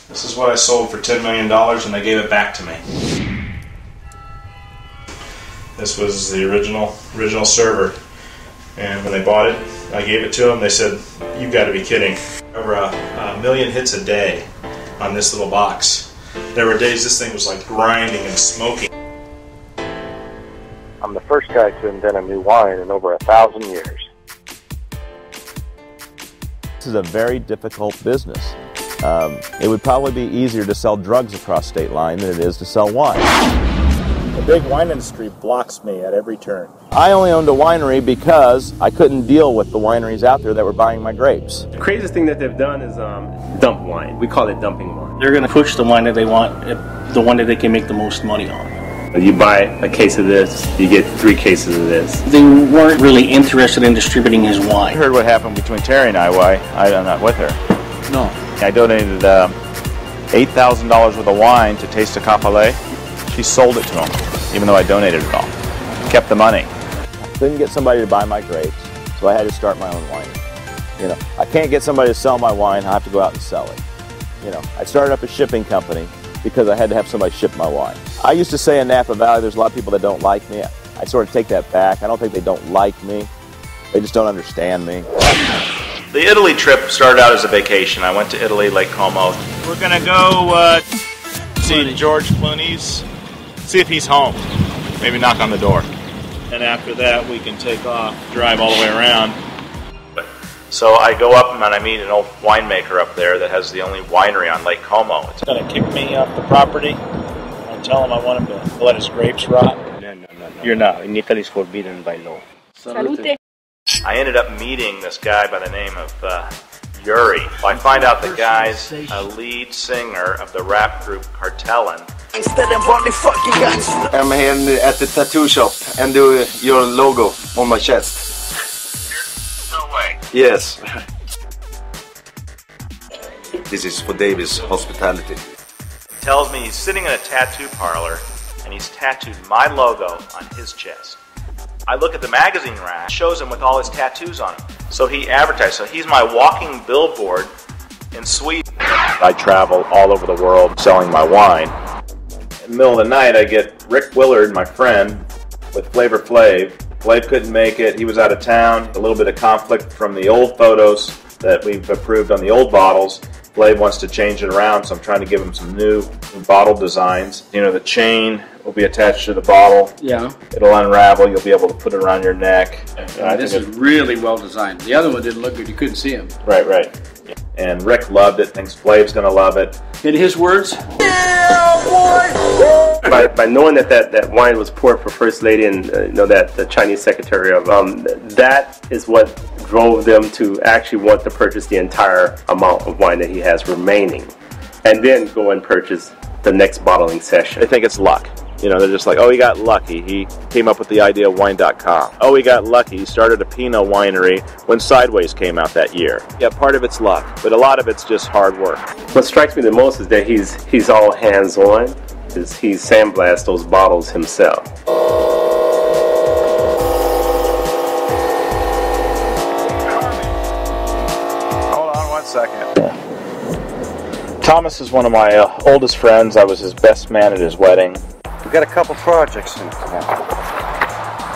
This is what I sold for $10 million and they gave it back to me. This was the original server. And when they bought it, I gave it to them. They said, "You've got to be kidding." Over a million hits a day on this little box. There were days this thing was like grinding and smoking. I'm the first guy to invent a new wine in over 1,000 years. This is a very difficult business. It would probably be easier to sell drugs across state line than it is to sell wine. The big wine industry blocks me at every turn. I only owned a winery because I couldn't deal with the wineries out there that were buying my grapes. The craziest thing that they've done is dump wine. We call it dumping wine. They're going to push the wine that they want, the one that they can make the most money on. You buy a case of this, you get 3 cases of this. They weren't really interested in distributing his I wine. heard what happened between Terry and I. Why I'm not with her. No. I donated $8,000 worth of wine to Taste of Capale. She sold it to him, even though I donated it all. Kept the money. I couldn't get somebody to buy my grapes, so I had to start my own winery. You know, I can't get somebody to sell my wine. I have to go out and sell it. You know, I started up a shipping company because I had to have somebody ship my wine. I used to say in Napa Valley, there's a lot of people that don't like me. I sort of take that back. I don't think they don't like me. They just don't understand me. The Italy trip started out as a vacation. I went to Italy, Lake Como. We're gonna go see George Clooney's, see if he's home. Maybe knock on the door. And after that, we can take off, drive all the way around. So I go up and I meet an old winemaker up there that has the only winery on Lake Como. It's gonna kick me off the property and tell him I want him to let his grapes rot. No. You're not. In Italy, it's forbidden by law. Salute. I ended up meeting this guy by the name of Yuri. Well, I find out the guy's a lead singer of the rap group Cartellin. I'm here at the tattoo shop and do your logo on my chest. No way. Yes. This is for Davis Hospitality. He tells me he's sitting in a tattoo parlor and he's tattooed my logo on his chest. I look at the magazine rack, shows him with all his tattoos on him. So he advertised, so he's my walking billboard in Sweden. I travel all over the world selling my wine. In the middle of the night, I get Rick Willard, my friend, with Flavor Flav. Flav couldn't make it, he was out of town. A little bit of conflict from the old photos that we've approved on the old bottles. Flav wants to change it around, so I'm trying to give him some new bottle designs. You know, the chain will be attached to the bottle. Yeah. It'll unravel. You'll be able to put it around your neck. This is really well designed. The other one didn't look good. You couldn't see him. Right. And Rick loved it. Thinks Flav's going to love it. In his words? By knowing that wine was poured for First Lady and that the Chinese secretary of that is what drove them to actually want to purchase the entire amount of wine that he has remaining, and then go and purchase the next bottling session. They think it's luck. You know, they're just like, oh, he got lucky. He came up with the idea of wine.com. Oh, he got lucky. He started a Pinot winery when Sideways came out that year. Yeah, part of it's luck, but a lot of it's just hard work. What strikes me the most is that he's all hands-on. He sandblasts those bottles himself. Hold on 1 second. Thomas is one of my oldest friends. I was his best man at his wedding. We've got a couple projects in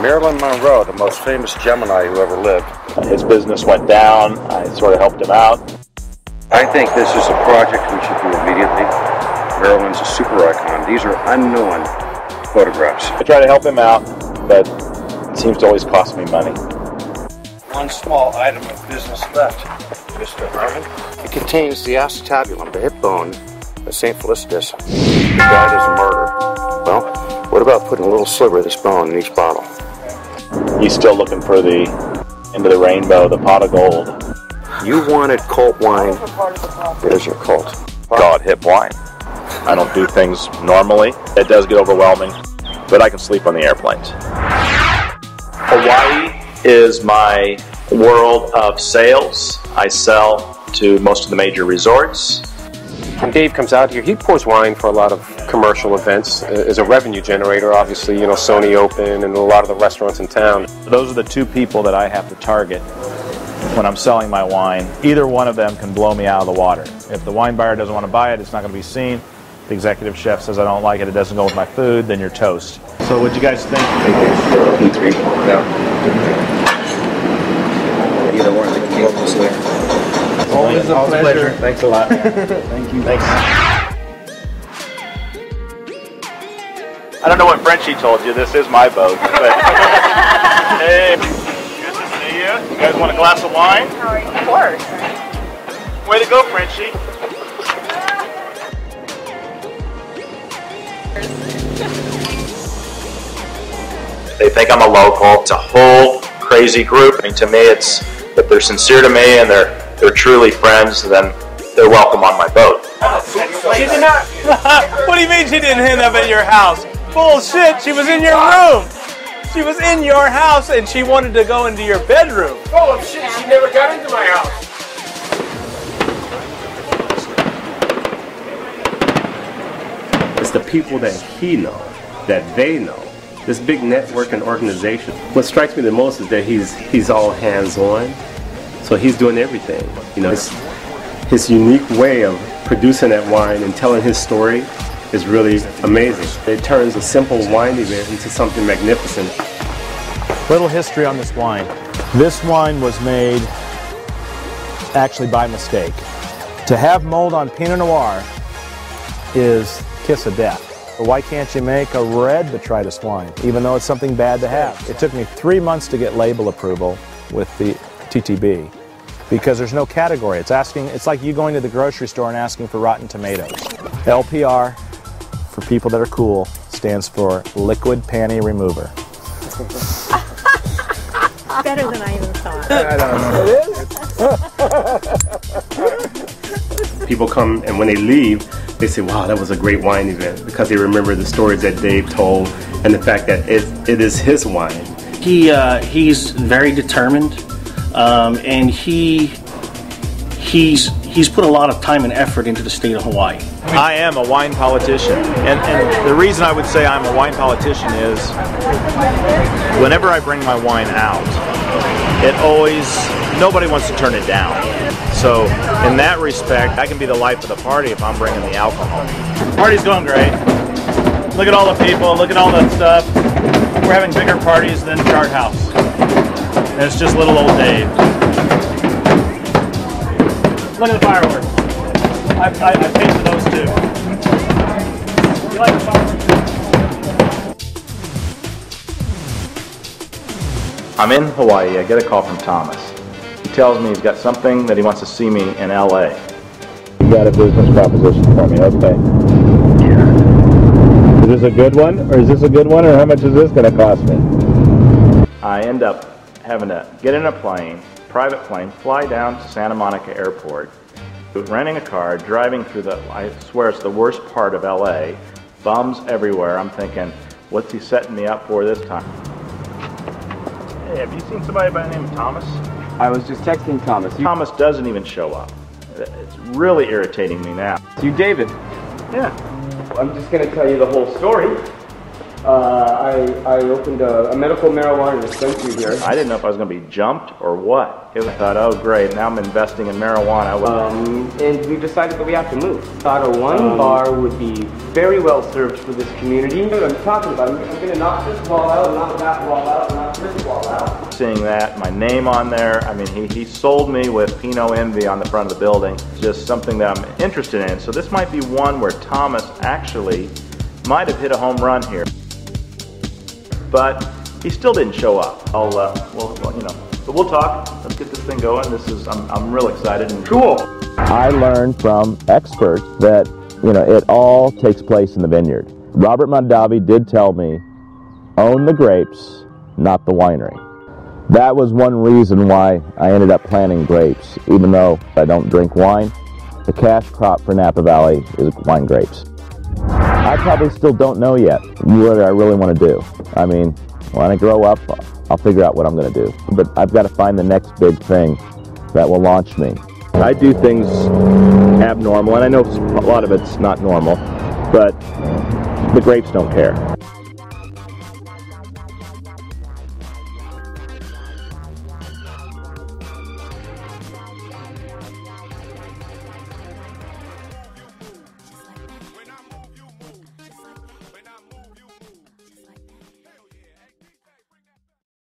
Marilyn Monroe, the most famous Gemini who ever lived. His business went down. I sort of helped him out. I think this is a project we should do immediately. Marilyn's a super icon. These are unknown photographs. I try to help him out, but it seems to always cost me money. One small item of business left, Mr. Harmon. It contains the acetabulum, the hip bone of St. Felicitas, who died as a martyr. Well, what about putting a little sliver of this bone in each bottle? He's still looking for the end of the rainbow, the pot of gold. You wanted cult wine. There's your cult. Call it hip wine. I don't do things normally. It does get overwhelming, but I can sleep on the airplanes. Hawaii is my world of sales. I sell to most of the major resorts. When Dave comes out here, he pours wine for a lot of commercial events as a revenue generator. Obviously, Sony Open and a lot of the restaurants in town. Those are the two people that I have to target when I'm selling my wine. Either one of them can blow me out of the water. If the wine buyer doesn't want to buy it, it's not going to be seen. The executive chef says I don't like it, it doesn't go with my food, then you're toast. So what'd you guys think? No. Either one, they can go this way. Always a pleasure. Thanks a lot. Thank you. Thanks. I don't know what Frenchie told you. This is my boat. But hey, good to see you. You guys want a glass of wine? How are you? Of course. Way to go, Frenchie. They think I'm a local. It's a whole crazy group. I mean, to me, it's if they're sincere to me and they're truly friends, then they're welcome on my boat. She did not. What do you mean she didn't end up at your house? Bullshit! She was in your room. She was in your house and she wanted to go into your bedroom. Oh shit! She never got into my house. It's the people that he knows, that they know. This big network and organization. What strikes me the most is that he's all hands-on. So he's doing everything. You know, his unique way of producing that wine and telling his story is really amazing. It turns a simple wine event into something magnificent. Little history on this wine. This wine was made actually by mistake. To have mold on Pinot Noir is kiss of death. Why can't you make a red botrytis wine, even though it's something bad to have? It took me 3 months to get label approval with the TTB because there's no category. It's like you going to the grocery store and asking for rotten tomatoes. LPR, for people that are cool, stands for liquid panty remover. Better than I even thought. It is? People come and when they leave, they say, wow, that was a great wine event because they remember the stories that Dave told and the fact that it is his wine. He's very determined, and he's put a lot of time and effort into the state of Hawaii. I am a wine politician, and the reason I would say I'm a wine politician is whenever I bring my wine out, nobody wants to turn it down. So in that respect, I can be the life of the party if I'm bringing the alcohol. Party's going great. Look at all the people, look at all the stuff. We're having bigger parties than Chart House. And it's just little old Dave. Look at the fireworks. I paid for those too. You like the fireworks? I'm in Hawaii. I get a call from Thomas. He tells me he's got something that he wants to see me in LA. You got a business proposition for me, okay. Yeah. Is this a good one, or how much is this going to cost me? I end up having to get in a plane, private plane, fly down to Santa Monica Airport, renting a car, driving through I swear it's the worst part of LA, bums everywhere. I'm thinking, what's he setting me up for this time? Hey, have you seen somebody by the name of Thomas? I was just texting Thomas. Thomas doesn't even show up. It's really irritating me now. It's you, David. Yeah. I'm just going to tell you the whole story. I opened a medical marijuana dispensary here. I didn't know if I was going to be jumped or what. I thought, oh great, now I'm investing in marijuana. And we decided that we have to move. Thought a wine bar would be very well served for this community. You know what I'm talking about. I'm going to knock this wall out, knock that wall out, knock this wall out. Seeing that, my name on there, I mean, he sold me with Pinot Envy on the front of the building. Just something that I'm interested in. So this might be one where Thomas actually might have hit a home run here. But he still didn't show up. But we'll talk. Let's get this thing going. I'm real excited and cool. I learned from experts that, it all takes place in the vineyard. Robert Mondavi did tell me, own the grapes, not the winery. That was one reason why I ended up planting grapes. Even though I don't drink wine, the cash crop for Napa Valley is wine grapes. I probably still don't know yet what I really want to do. I mean, when I grow up, I'll figure out what I'm going to do. But I've got to find the next big thing that will launch me. I do things abnormal, and I know a lot of it's not normal, but the grapes don't care.